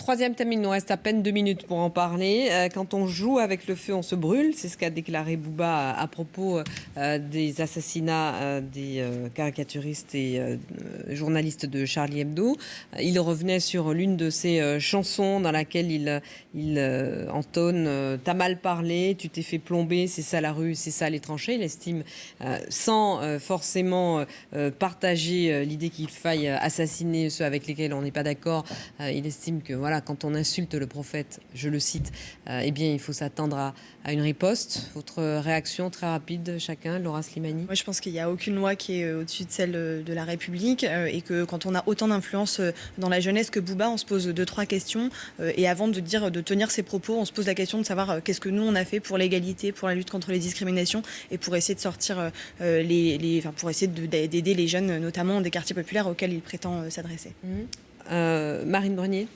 Troisième thème, il nous reste à peine 2 minutes pour en parler. Quand on joue avec le feu, on se brûle. C'est ce qu'a déclaré Booba à propos des assassinats des caricaturistes et journalistes de Charlie Hebdo. Il revenait sur l'une de ses chansons dans laquelle il entonne « T'as mal parlé, tu t'es fait plomber, c'est ça la rue, c'est ça les tranchées ». Il estime, sans forcément partager l'idée qu'il faille assassiner ceux avec lesquels on n'est pas d'accord, il estime que voilà, quand on insulte le prophète, je le cite, eh bien, il faut s'attendre à une riposte. Votre réaction très rapide, chacun, Laura Slimani? Moi, je pense qu'il n'y a aucune loi qui est au-dessus de celle de la République et que quand on a autant d'influence dans la jeunesse que Booba, on se pose 2-3 questions et avant de tenir ses propos, on se pose la question de savoir qu'est-ce que nous on a fait pour l'égalité, pour la lutte contre les discriminations et pour essayer de sortir pour essayer d'aider les jeunes, notamment des quartiers populaires auxquels il prétend s'adresser. Marine Brenier?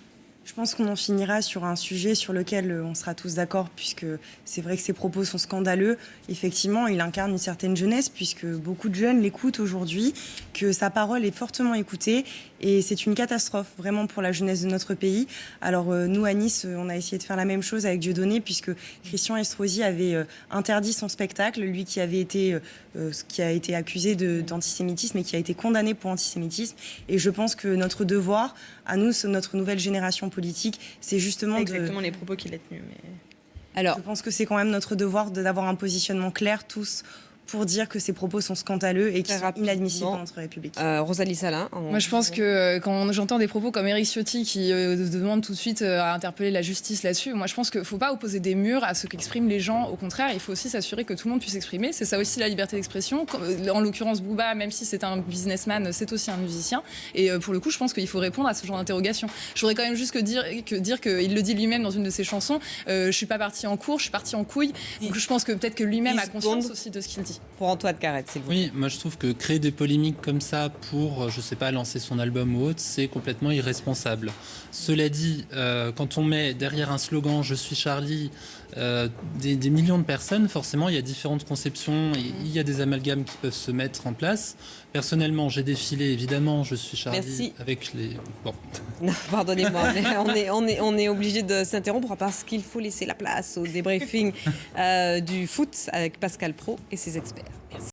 Je pense qu'on en finira sur un sujet sur lequel on sera tous d'accord, puisque c'est vrai que ses propos sont scandaleux. Effectivement, il incarne une certaine jeunesse, puisque beaucoup de jeunes l'écoutent aujourd'hui, que sa parole est fortement écoutée, et c'est une catastrophe vraiment pour la jeunesse de notre pays. Alors nous, à Nice, on a essayé de faire la même chose avec Dieudonné, puisque Christian Estrosi avait interdit son spectacle, lui qui avait été, qui a été accusé d'antisémitisme et qui a été condamné pour antisémitisme. Et je pense que notre devoir, à nous, notre nouvelle génération politique, c'est justement exactement les propos qu'il a tenus. Mais... Alors, je pense que c'est quand même notre devoir d'avoir un positionnement clair tous pour dire que ces propos sont scandaleux et qui sont inadmissibles dans notre République. Rosalie Salin. Moi, je pense que quand j'entends des propos comme Éric Ciotti qui demande tout de suite à interpeller la justice là-dessus, moi, je pense qu'il ne faut pas opposer des murs à ce qu'expriment les gens. Au contraire, il faut aussi s'assurer que tout le monde puisse s'exprimer. C'est ça aussi la liberté d'expression. En l'occurrence, Booba, même si c'est un businessman, c'est aussi un musicien. Et pour le coup, je pense qu'il faut répondre à ce genre d'interrogation. Je voudrais quand même juste dire qu'il le dit lui-même dans une de ses chansons. Je suis pas parti en cours, je suis parti en couille. Donc je pense que peut-être que lui-même a conscience aussi de ce qu'il dit. Pour Antoine Carrette, s'il vous plaît. Oui, moi je trouve que créer des polémiques comme ça pour, je sais pas, lancer son album ou autre, c'est complètement irresponsable. Cela dit, quand on met derrière un slogan « Je suis Charlie », des millions de personnes, forcément, il y a différentes conceptions et il y a des amalgames qui peuvent se mettre en place. Personnellement, j'ai défilé, évidemment, je suis Charlie. Merci. Avec les... Bon. Non, pardonnez-moi, mais on est obligé de s'interrompre parce qu'il faut laisser la place au débriefing du foot avec Pascal Praud et ses experts. Merci.